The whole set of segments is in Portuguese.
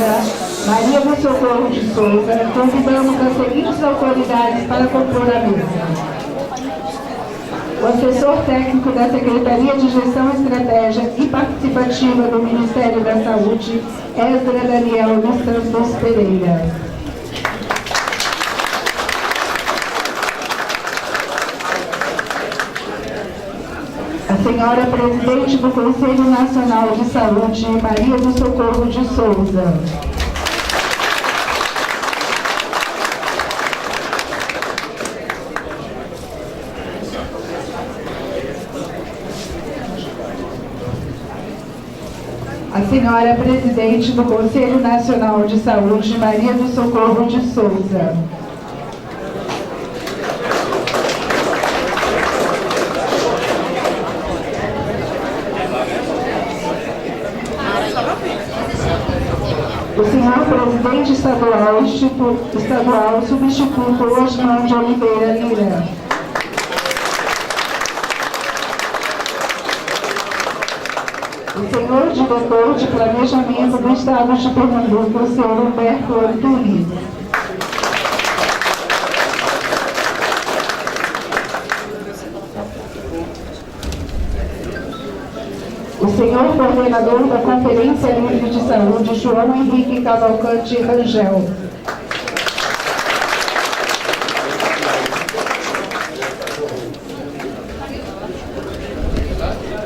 Pereira, Maria do Socorro de Souza, convidamos as seguintes autoridades para compor a mesa. O assessor técnico da Secretaria de Gestão, Estratégia e Participativa do Ministério da Saúde, Esdra Daniel dos Santos Pereira. A senhora presidente do Conselho Nacional de Saúde, Maria do Socorro de Souza. A senhora presidente do Conselho Nacional de Saúde, Maria do Socorro de Souza. O senhor presidente estadual substituto Osman de Oliveira Lira. O senhor diretor de Planejamento do Estado de Pernambuco, o senhor Humberto Antunes. O senhor coordenador da Conferência Livre de Saúde, João Henrique Cavalcante Rangel.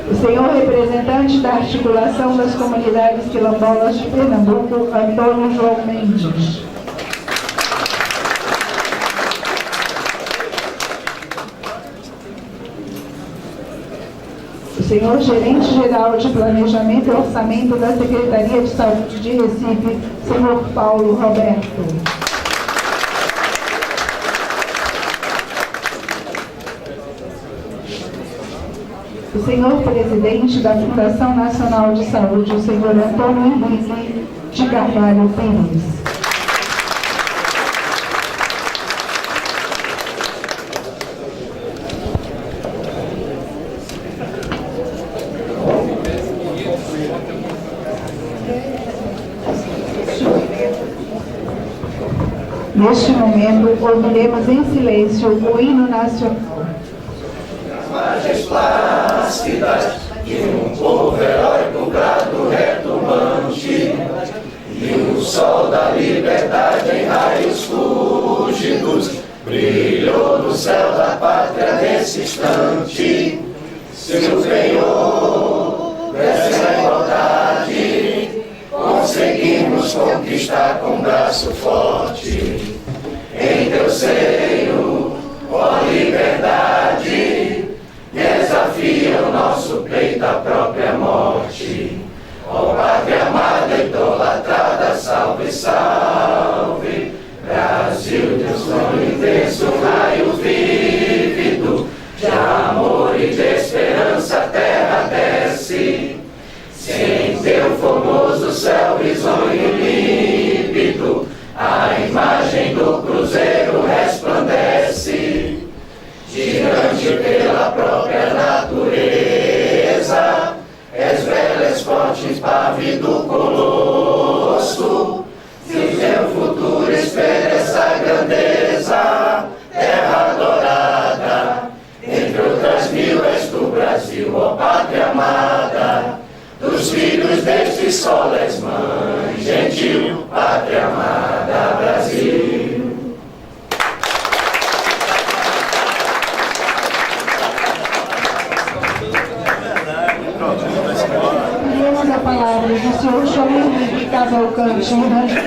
O senhor representante da Articulação das Comunidades Quilombolas de Pernambuco, Antônio João Mendes. O senhor gerente-geral de Planejamento e Orçamento da Secretaria de Saúde de Recife, senhor Paulo Roberto. O senhor presidente da Fundação Nacional de Saúde, o senhor Antônio Henrique de Carvalho Pires. Neste momento, ouviremos em silêncio o hino nacional. Margens plácidas de um povo heróico, brado retumbante, e o sol da liberdade em raios fúlgidos brilhou no céu da pátria nesse instante. Seu penhor desce na igualdade, conseguimos conquistar com braço forte. Em teu seio, ó liberdade, desafia o nosso peito à própria morte. Ó pátria amada, idolatrada, salve, salve. Brasil, teu sonho intenso, raio vívido, de amor e de esperança a terra desce. Sem teu formoso céu risonho límpido, a imagem do cruzeiro resplandece. Gigante pela própria natureza, és velha, és forte, impávido colosso. Se o teu futuro espera essa grandeza, terra adorada, entre outras mil és tu, Brasil, ó pátria amada. Dos filhos deste sol és mãe gentil, pátria amada, Brasil. Pedimos a palavra do senhor João Henrique Cavalcante Rangel.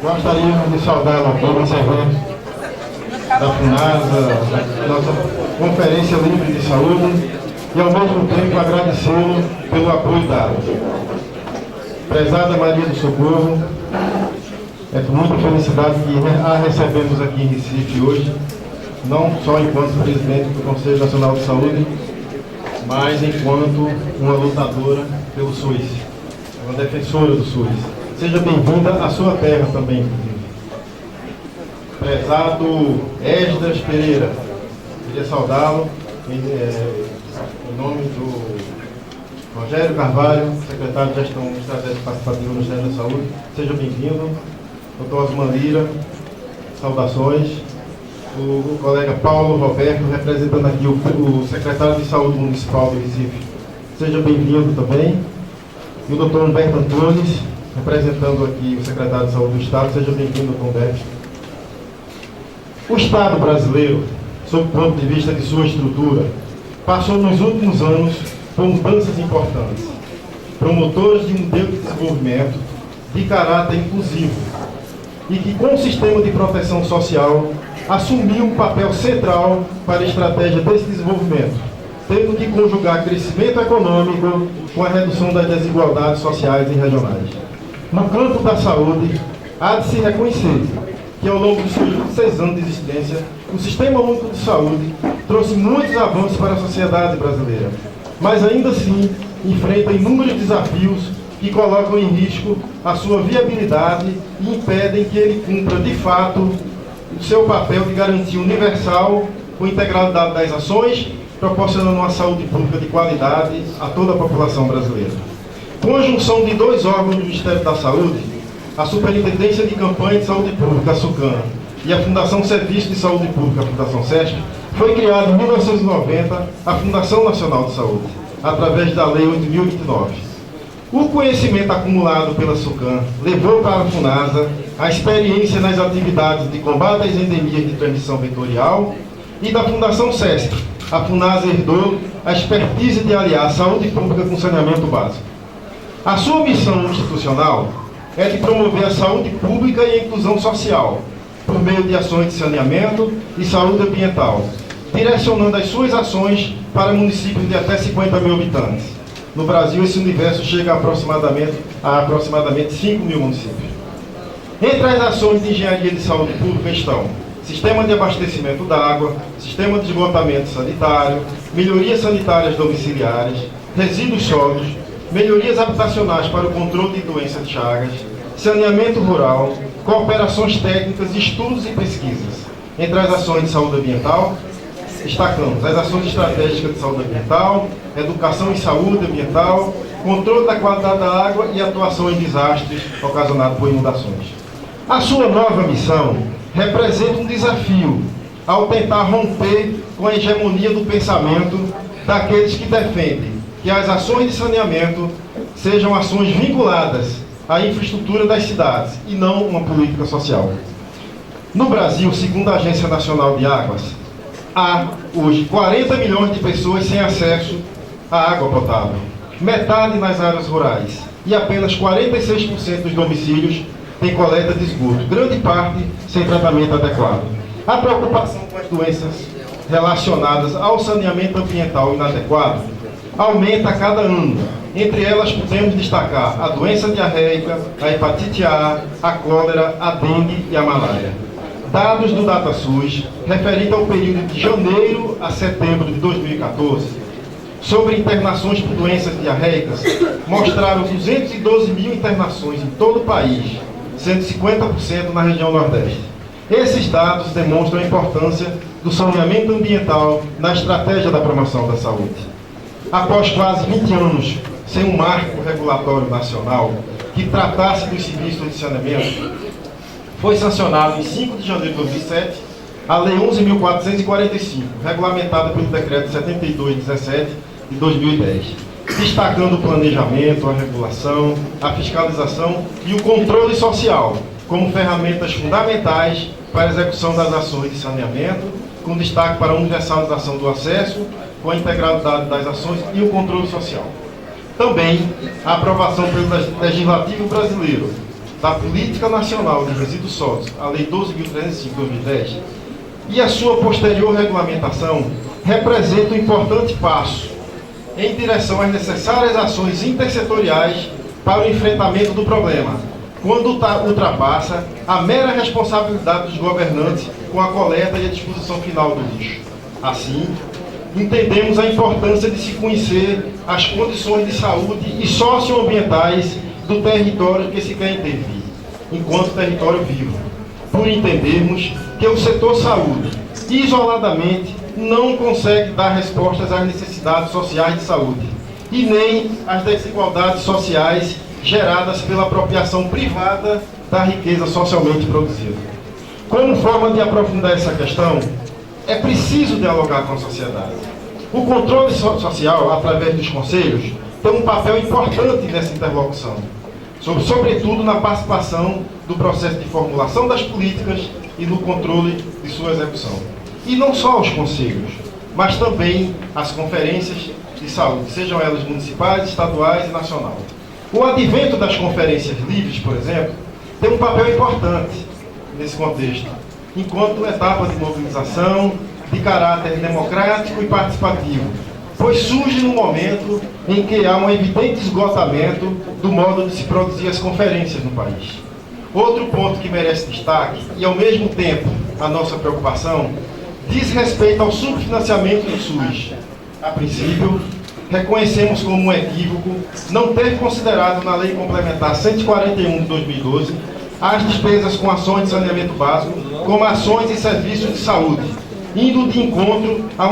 Gostaríamos de saudar a todos os eventos da FUNASA, da nossa Conferência Livre de Saúde, e ao mesmo tempo agradecê-lo pelo apoio dado. Prezada Maria do Socorro, é com muita felicidade que a recebemos aqui em Recife hoje, não só enquanto presidente do Conselho Nacional de Saúde, mas enquanto uma lutadora pelo SUS, uma defensora do SUS. Seja bem-vinda à sua terra também, inclusive. Prezado Esdras Pereira, queria saudá-lo em nome Rogério Carvalho, secretário de Gestão Estratégica Participativa do Ministério da Saúde. Seja bem-vindo. Doutor Osman Lira, saudações. O colega Paulo Roberto, representando aqui o secretário de Saúde Municipal do Recife. Seja bem-vindo também. E o doutor Humberto Antunes, representando aqui o secretário de Saúde do Estado. Seja bem-vindo, doutor Humberto. O Estado brasileiro, sob o ponto de vista de sua estrutura, passou nos últimos anos por mudanças importantes, promotoras de um modelo de desenvolvimento de caráter inclusivo e que, com o sistema de proteção social, assumiu um papel central para a estratégia desse desenvolvimento, tendo que conjugar crescimento econômico com a redução das desigualdades sociais e regionais. No campo da saúde, há de se reconhecer que, ao longo dos seus 26 anos de existência, o Sistema Único de Saúde trouxe muitos avanços para a sociedade brasileira, mas ainda assim enfrenta inúmeros desafios que colocam em risco a sua viabilidade e impedem que ele cumpra de fato o seu papel de garantia universal com integralidade das ações, proporcionando uma saúde pública de qualidade a toda a população brasileira. Com a junção de dois órgãos do Ministério da Saúde, a Superintendência de Campanha de Saúde Pública, a SUCAM, e a Fundação Serviço de Saúde Pública, a Fundação SESP, foi criada em 1990 a Fundação Nacional de Saúde, através da Lei 8.029. O conhecimento acumulado pela SUCAM levou para a FUNASA a experiência nas atividades de combate às endemias de transmissão vetorial, e da Fundação SESP, a FUNASA herdou a expertise de aliar saúde pública com saneamento básico. A sua missão institucional é de promover a saúde pública e a inclusão social, por meio de ações de saneamento e saúde ambiental, direcionando as suas ações para municípios de até 50 mil habitantes. No Brasil, esse universo chega a aproximadamente 5 mil municípios. Entre as ações de engenharia de saúde pública estão sistema de abastecimento da água, sistema de esgotamento sanitário, melhorias sanitárias domiciliares, resíduos sólidos, melhorias habitacionais para o controle de doenças de Chagas, saneamento rural, cooperações técnicas, estudos e pesquisas. Entre as ações de saúde ambiental, destacamos as ações estratégicas de saúde ambiental, educação em saúde ambiental, controle da qualidade da água e atuação em desastres ocasionados por inundações. A sua nova missão representa um desafio ao tentar romper com a hegemonia do pensamento daqueles que defendem que as ações de saneamento sejam ações vinculadas à infraestrutura das cidades e não uma política social. No Brasil, segundo a Agência Nacional de Águas, há hoje 40 milhões de pessoas sem acesso à água potável, metade nas áreas rurais, e apenas 46% dos domicílios têm coleta de esgoto, grande parte sem tratamento adequado. A preocupação com as doenças relacionadas ao saneamento ambiental inadequado aumenta a cada ano. Entre elas podemos destacar a doença diarreica, a hepatite A, a cólera, a dengue e a malária. Dados do DataSUS, referente ao período de janeiro a setembro de 2014, sobre internações por doenças diarreicas, mostraram 212 mil internações em todo o país, sendo 50% na região Nordeste. Esses dados demonstram a importância do saneamento ambiental na estratégia da promoção da saúde. Após quase 20 anos sem um marco regulatório nacional que tratasse dos serviços de saneamento, foi sancionado em 5 de janeiro de 2007 a Lei 11.445, regulamentada pelo Decreto 7217 de 2010, destacando o planejamento, a regulação, a fiscalização e o controle social como ferramentas fundamentais para a execução das ações de saneamento, com destaque para a universalização do acesso, com a integralidade das ações e o controle social. Também a aprovação pelo Legislativo Brasileiro da Política Nacional de Resíduos Sólidos, a Lei 12.305/2010, e a sua posterior regulamentação representa um importante passo em direção às necessárias ações intersetoriais para o enfrentamento do problema, quando ultrapassa a mera responsabilidade dos governantes com a coleta e a disposição final do lixo. Assim, entendemos a importância de se conhecer as condições de saúde e socioambientais do território que se quer intervir, enquanto território vivo, por entendermos que o setor saúde, isoladamente, não consegue dar respostas às necessidades sociais de saúde e nem as desigualdades sociais geradas pela apropriação privada da riqueza socialmente produzida. Como forma de aprofundar essa questão, é preciso dialogar com a sociedade. O controle social, através dos conselhos, tem um papel importante nessa interlocução, sobretudo na participação do processo de formulação das políticas e no controle de sua execução. E não só os conselhos, mas também as conferências de saúde, sejam elas municipais, estaduais e nacional. O advento das conferências livres, por exemplo, tem um papel importante nesse contexto, enquanto etapa de mobilização de caráter democrático e participativo, pois surge no momento em que há um evidente esgotamento do modo de se produzir as conferências no país. Outro ponto que merece destaque, e ao mesmo tempo a nossa preocupação, diz respeito ao subfinanciamento do SUS. A princípio, reconhecemos como um equívoco não ter considerado na Lei Complementar 141 de 2012 as despesas com ações de saneamento básico como ações e serviços de saúde, indo de encontro a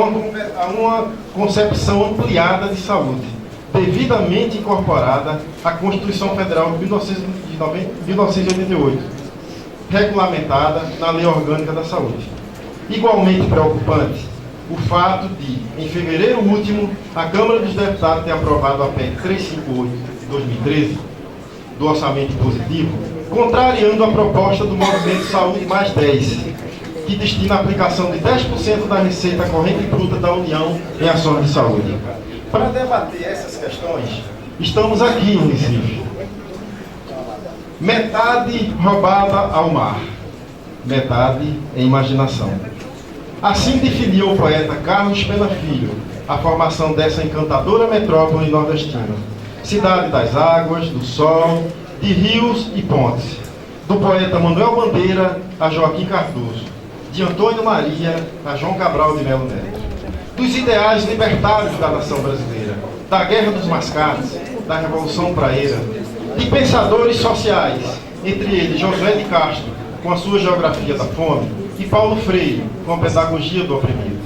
uma concepção ampliada de saúde, devidamente incorporada à Constituição Federal de 1988, regulamentada na Lei Orgânica da Saúde. Igualmente preocupante o fato de, em fevereiro último, a Câmara dos Deputados ter aprovado a PEC 358 de 2013, do orçamento positivo, contrariando a proposta do Movimento Saúde Mais 10, que destina a aplicação de 10% da receita corrente bruta da União em ações de saúde. Para debater essas questões, estamos aqui em Recife. Metade roubada ao mar, metade em imaginação. Assim definiu o poeta Carlos Pena Filho a formação dessa encantadora metrópole nordestina. Cidade das águas, do sol, de rios e pontes. Do poeta Manuel Bandeira a Joaquim Cardoso. De Antônio Maria a João Cabral de Melo Neto. Dos ideais libertários da nação brasileira, da Guerra dos Mascates, da Revolução Praeira, de pensadores sociais, entre eles Josué de Castro, com a sua Geografia da Fome, e Paulo Freire, com a Pedagogia do Oprimido.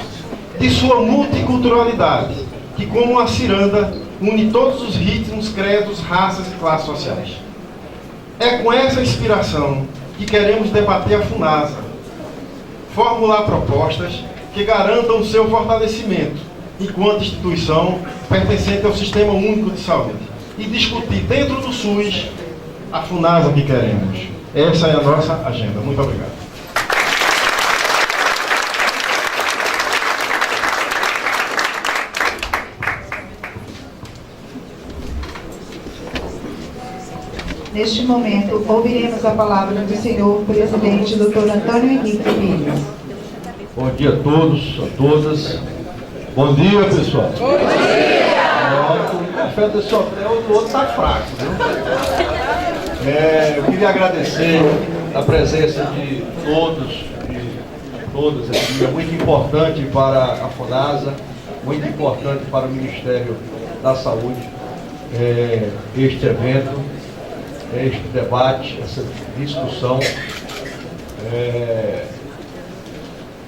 De sua multiculturalidade, que como uma ciranda une todos os ritmos, credos, raças e classes sociais. É com essa inspiração que queremos debater a FUNASA, formular propostas que garantam o seu fortalecimento enquanto instituição pertencente ao Sistema Único de Saúde e discutir dentro do SUS a FUNASA que queremos. Essa é a nossa agenda. Muito obrigado. Neste momento, ouviremos a palavra do senhor presidente, Dr. Antônio Henrique Pires. Bom dia a todos, a todas. Bom dia, pessoal. Bom dia! O café desse hotel do outro está fraco, viu? Eu queria agradecer a presença de todos, de todas aqui. É muito importante para a FUNASA, muito importante para o Ministério da Saúde, este evento, este debate, essa discussão.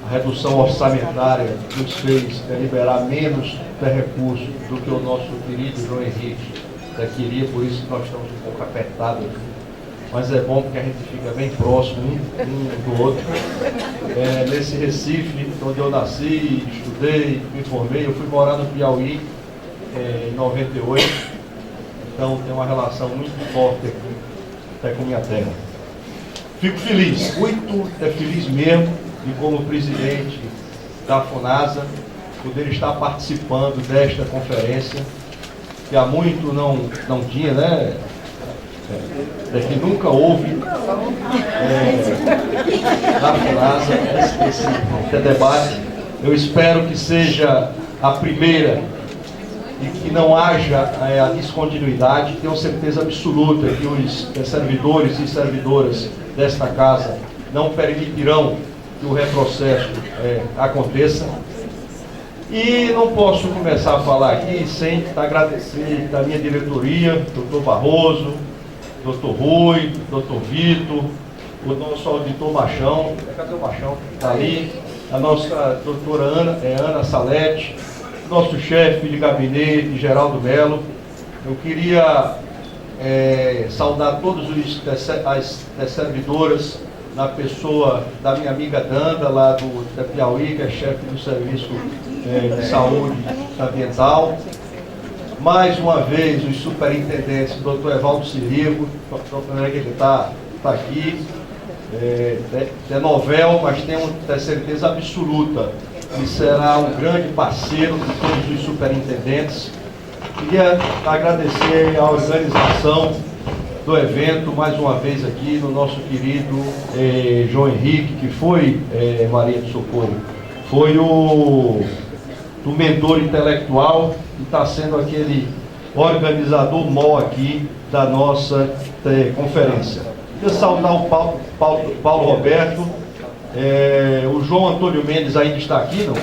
A redução orçamentária nos fez liberar menos de recursos do que o nosso querido João Henrique queria, por isso que nós estamos um pouco apertados aqui. Mas é bom porque a gente fica bem próximo um do outro. Nesse Recife, onde eu nasci, estudei, me formei, eu fui morar no Piauí em 98, então tem uma relação muito forte aqui, até com minha terra. Fico feliz, muito feliz mesmo, de como presidente da FUNASA, poder estar participando desta conferência, que há muito não tinha, né? Que nunca houve na FUNASA esse debate. Eu espero que seja a primeira e que não haja a descontinuidade. Tenho certeza absoluta que os servidores e servidoras desta casa não permitirão que o retrocesso aconteça. E não posso começar a falar aqui sem agradecer da minha diretoria, doutor Barroso, doutor Rui, doutor Vitor, o nosso auditor Machão, cadê o Machão? Está ali, a nossa doutora Ana Salete, nosso chefe de gabinete, Geraldo Melo. Eu queria saudar todos as servidoras, na pessoa da minha amiga Danda, lá da Piauí, que é chefe do Serviço de Saúde Ambiental. Mais uma vez, os superintendentes, o doutor Evaldo Sirigo, ele está aqui, é novel, mas tenho certeza absoluta que será um grande parceiro de todos os superintendentes. Queria agradecer a organização do evento, mais uma vez aqui, no nosso querido João Henrique, que foi, Maria do Socorro, foi o mentor intelectual e está sendo aquele organizador mó aqui da nossa conferência. Queria saudar o Paulo Roberto, o João Antônio Mendes ainda está aqui, não?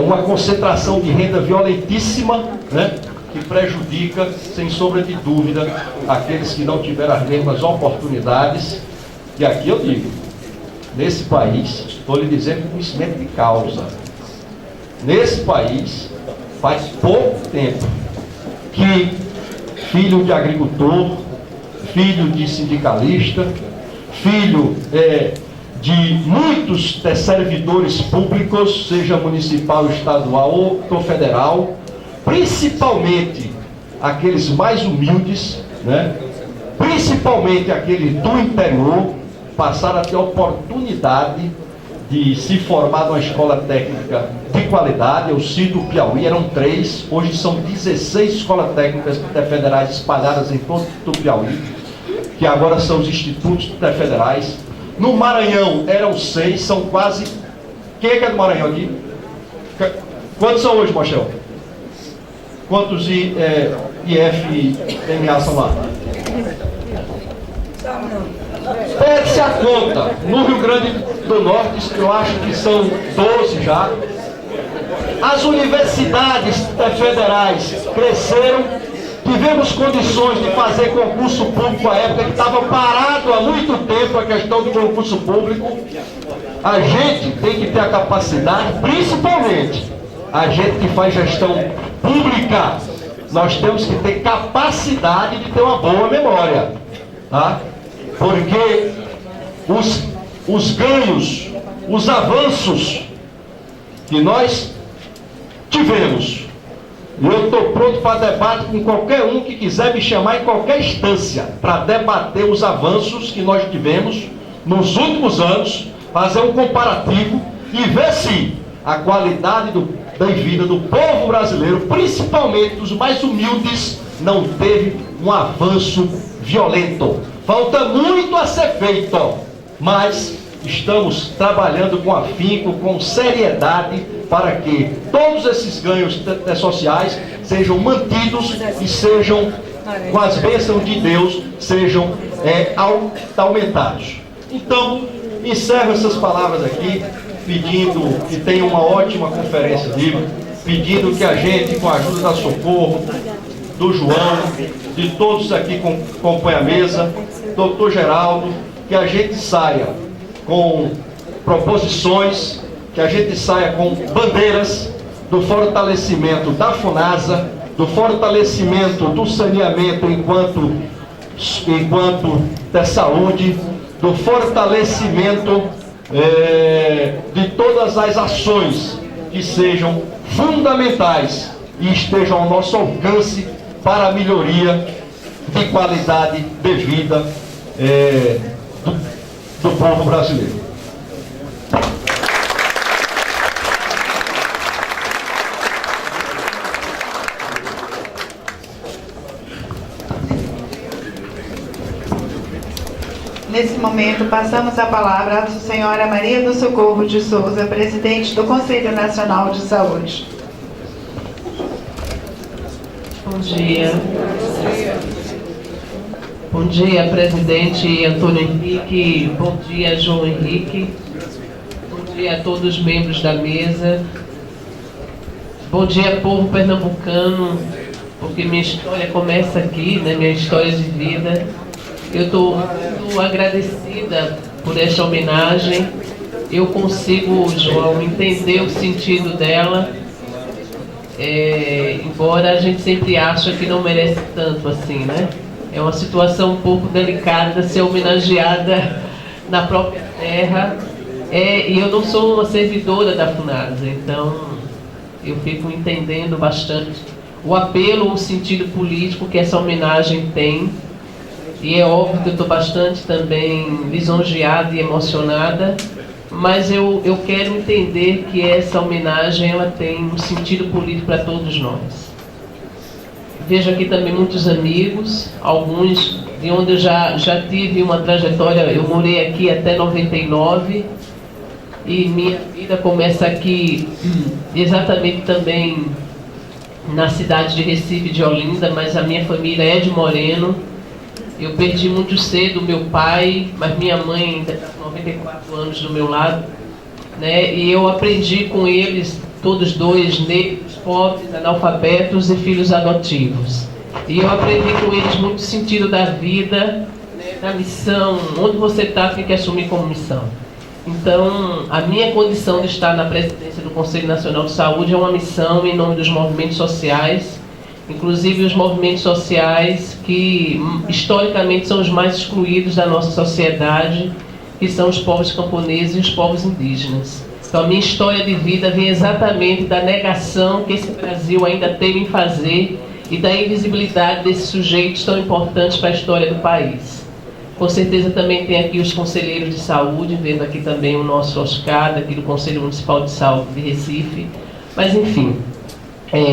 Uma concentração de renda violentíssima, né, que prejudica, sem sombra de dúvida, aqueles que não tiveram as mesmas oportunidades. E aqui eu digo, nesse país, estou lhe dizendo com conhecimento de causa, nesse país, faz pouco tempo que filho de agricultor, filho de sindicalista, filho de muitos servidores públicos, seja municipal, estadual ou federal, principalmente aqueles mais humildes, né? Principalmente aqueles do interior, passaram a ter a oportunidade de se formar numa escola técnica de qualidade. Eu cito o Piauí, eram 3, hoje são 16 escolas técnicas federais espalhadas em todo o Piauí, que agora são os institutos federais. No Maranhão eram 6, são quase... Quem é que é do Maranhão aqui? Quantos são hoje, Mochel? Quantos IFMA são lá? Pede-se a conta. No Rio Grande do Norte, eu acho que são 12 já. As universidades federais cresceram. Tivemos condições de fazer concurso público à época, que estava parado há muito tempo a questão do concurso público. A gente tem que ter a capacidade, principalmente a gente que faz gestão pública, nós temos que ter capacidade de ter uma boa memória, tá? Porque os ganhos, os avanços que nós tivemos, eu estou pronto para debate com qualquer um que quiser me chamar em qualquer instância para debater os avanços que nós tivemos nos últimos anos, fazer um comparativo e ver se a qualidade da vida do povo brasileiro, principalmente dos mais humildes, não teve um avanço violento. Falta muito a ser feito, mas estamos trabalhando com afinco, com seriedade, para que todos esses ganhos sociais sejam mantidos e sejam, com as bênçãos de Deus, sejam aumentados. Então, encerro essas palavras aqui, pedindo que tenha uma ótima conferência livre, pedindo que a gente, com a ajuda da Socorro, do João, de todos aqui que compõem a mesa, doutor Geraldo, que a gente saia com proposições, que a gente saia com bandeiras do fortalecimento da FUNASA, do fortalecimento do saneamento enquanto da saúde, do fortalecimento de todas as ações que sejam fundamentais e estejam ao nosso alcance para a melhoria de qualidade de vida do povo brasileiro. Nesse momento, passamos a palavra à senhora Maria do Socorro de Souza, presidente do Conselho Nacional de Saúde. Bom dia. Bom dia, presidente Antônio Henrique. Bom dia, João Henrique. Bom dia a todos os membros da mesa. Bom dia, povo pernambucano, porque minha história começa aqui, né? Minha história de vida. Eu estou muito agradecida por esta homenagem. Eu consigo, João, entender o sentido dela. embora a gente sempre acha que não merece tanto assim, né? É uma situação um pouco delicada ser homenageada na própria terra, e eu não sou uma servidora da FUNASA, então eu fico entendendo bastante o apelo, o sentido político que essa homenagem tem, e é óbvio que eu estou bastante também lisonjeada e emocionada, mas eu quero entender que essa homenagem ela tem um sentido político para todos nós. Vejo aqui também muitos amigos, alguns de onde eu já tive uma trajetória. Eu morei aqui até 99 e minha vida começa aqui exatamente também na cidade de Recife, de Olinda, mas a minha família é de Moreno. Eu perdi muito cedo meu pai, mas minha mãe ainda está com 94 anos do meu lado, né? E eu aprendi com eles, todos dois, negros, pobres, analfabetos e filhos adotivos. E eu aprendi com eles muito o sentido da vida, né, da missão, onde você está, tem que assumir como missão. Então, a minha condição de estar na presidência do Conselho Nacional de Saúde é uma missão em nome dos movimentos sociais, inclusive os movimentos sociais que historicamente são os mais excluídos da nossa sociedade, que são os povos camponeses e os povos indígenas. Então a minha história de vida vem exatamente da negação que esse Brasil ainda tem em fazer e da invisibilidade desses sujeitos tão importantes para a história do país. Com certeza também tem aqui os conselheiros de saúde, vendo aqui também o nosso Oscar, aqui do Conselho Municipal de Saúde de Recife. Mas enfim,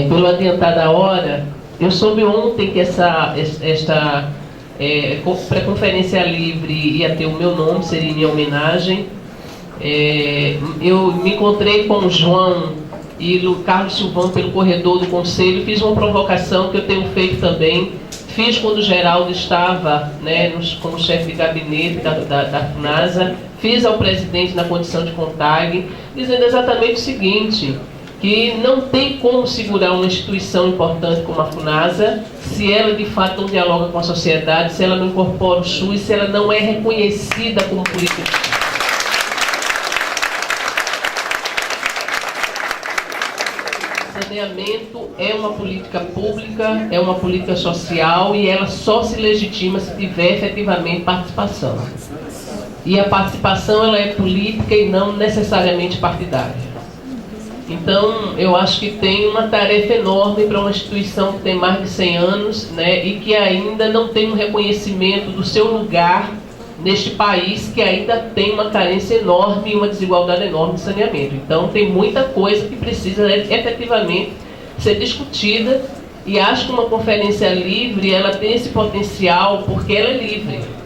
pelo adiantar da hora, eu soube ontem que esta pré-conferência livre ia ter o meu nome, seria minha homenagem. Eu me encontrei com o João e o Carlos Silvão pelo corredor do Conselho, fiz uma provocação que eu tenho feito também, fiz quando o Geraldo estava, né, como chefe de gabinete da FUNASA, fiz ao presidente na condição de CONTAG, dizendo exatamente o seguinte, que não tem como segurar uma instituição importante como a FUNASA se ela de fato não dialoga com a sociedade, se ela não incorpora o SUS, se ela não é reconhecida como política. Saneamento é uma política pública, é uma política social e ela só se legitima se tiver efetivamente participação. E a participação ela é política e não necessariamente partidária. Então, eu acho que tem uma tarefa enorme para uma instituição que tem mais de 100 anos, né, e que ainda não tem um reconhecimento do seu lugar neste país, que ainda tem uma carência enorme e uma desigualdade enorme de saneamento. Então, tem muita coisa que precisa efetivamente ser discutida, e acho que uma conferência livre, ela tem esse potencial porque ela é livre.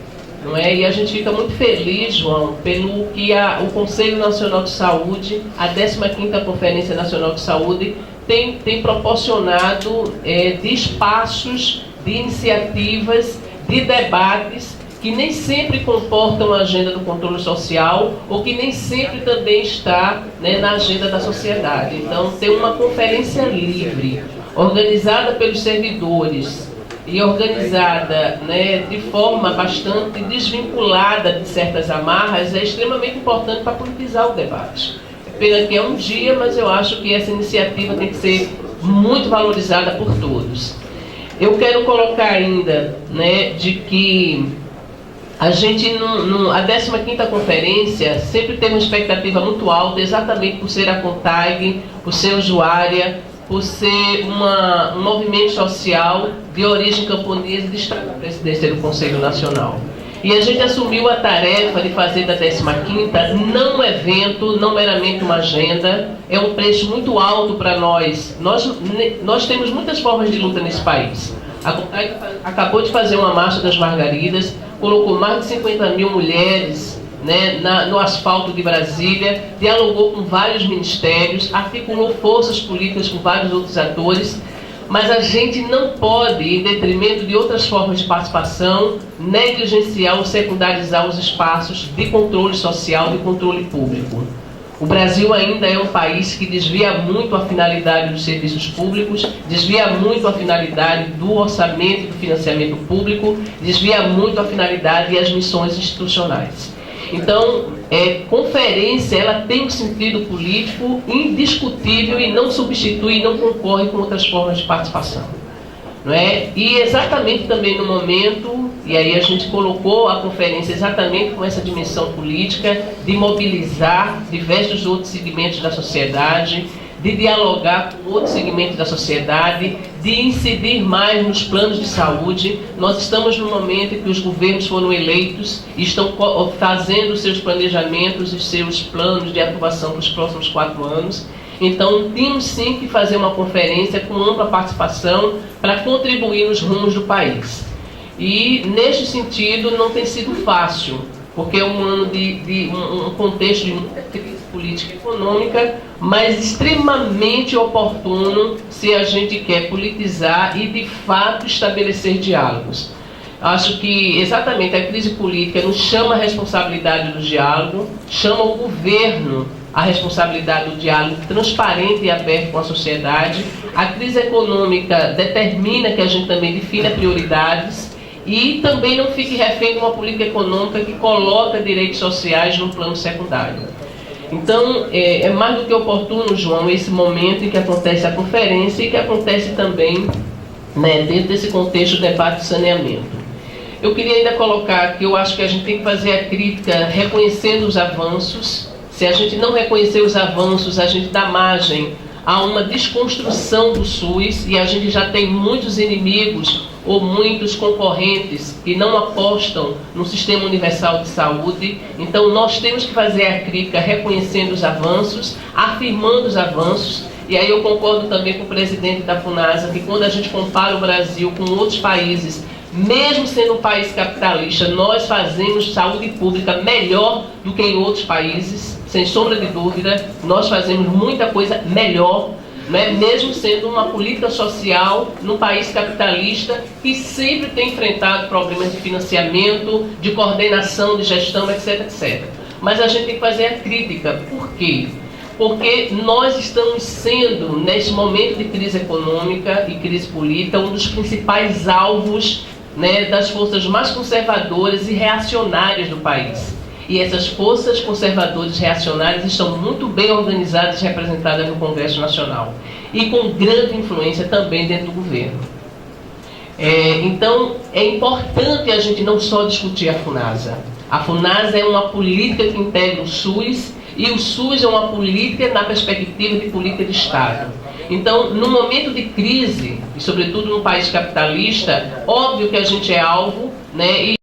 Não é? E a gente fica muito feliz, João, pelo que o Conselho Nacional de Saúde, a 15ª Conferência Nacional de Saúde, tem proporcionado de espaços, de iniciativas, de debates, que nem sempre comportam a agenda do controle social, ou que nem sempre também está, né, na agenda da sociedade. Então, tem uma conferência livre, organizada pelos servidores, e organizada, né, de forma bastante desvinculada de certas amarras, é extremamente importante para politizar o debate. Pena que é um dia, mas eu acho que essa iniciativa tem que ser muito valorizada por todos. Eu quero colocar ainda, né, de que a gente, a 15ª conferência sempre tem uma expectativa muito alta, exatamente por ser a CONTAG, por ser usuária, por ser um movimento social de origem camponesa e de estar na presidência do Conselho Nacional. E a gente assumiu a tarefa de fazer da 15ª não um evento, não meramente uma agenda, é um preço muito alto para nós. Nós temos muitas formas de luta nesse país. A CONTAG acabou de fazer uma marcha das Margaridas, colocou mais de 50 mil mulheres, né, no asfalto de Brasília, dialogou com vários ministérios, articulou forças políticas com vários outros atores, mas a gente não pode, em detrimento de outras formas de participação, negligenciar ou secundarizar os espaços de controle social, de controle público. O Brasil ainda é um país que desvia muito a finalidade dos serviços públicos, desvia muito a finalidade do orçamento e do financiamento público, desvia muito a finalidade e as missões institucionais. Então, conferência, ela tem um sentido político indiscutível e não substitui, não concorre com outras formas de participação. Não é? E exatamente também no momento, e aí a gente colocou a conferência exatamente com essa dimensão política, de mobilizar diversos outros segmentos da sociedade, de dialogar com outros segmentos da sociedade, de incidir mais nos planos de saúde. Nós estamos no momento em que os governos foram eleitos e estão fazendo os seus planejamentos e seus planos de atuação para os próximos 4 anos. Então, tínhamos sim que fazer uma conferência com ampla participação para contribuir nos rumos do país. E, neste sentido, não tem sido fácil, porque é um ano de um contexto de muita crise política e econômica, mas extremamente oportuno se a gente quer politizar e, de fato, estabelecer diálogos. Acho que exatamente a crise política nos chama a responsabilidade do diálogo, chama o governo a responsabilidade do diálogo transparente e aberto com a sociedade. A crise econômica determina que a gente também defina prioridades e também não fique refém de uma política econômica que coloca direitos sociais no plano secundário. Então, é mais do que oportuno, João, esse momento em que acontece a conferência e que acontece também, né, dentro desse contexto do debate de saneamento. Eu queria ainda colocar que eu acho que a gente tem que fazer a crítica reconhecendo os avanços. Se a gente não reconhecer os avanços, a gente dá margem a uma desconstrução do SUS, e a gente já tem muitos inimigos ou muitos concorrentes que não apostam no sistema universal de saúde. Então nós temos que fazer a crítica reconhecendo os avanços, afirmando os avanços. E aí eu concordo também com o presidente da FUNASA, que quando a gente compara o Brasil com outros países, mesmo sendo um país capitalista, nós fazemos saúde pública melhor do que em outros países, sem sombra de dúvida. Nós fazemos muita coisa melhor, né? Mesmo sendo uma política social num país capitalista que sempre tem enfrentado problemas de financiamento, de coordenação, de gestão, etc, etc. Mas a gente tem que fazer a crítica. Por quê? Porque nós estamos sendo, nesse momento de crise econômica e crise política, um dos principais alvos, né, das forças mais conservadoras e reacionárias do país. E essas forças conservadoras e reacionárias estão muito bem organizadas e representadas no Congresso Nacional. E com grande influência também dentro do governo. Então, é importante a gente não só discutir a FUNASA. A FUNASA é uma política que integra o SUS, e o SUS é uma política na perspectiva de política de Estado. Então, no momento de crise, e sobretudo num país capitalista, óbvio que a gente é alvo, né?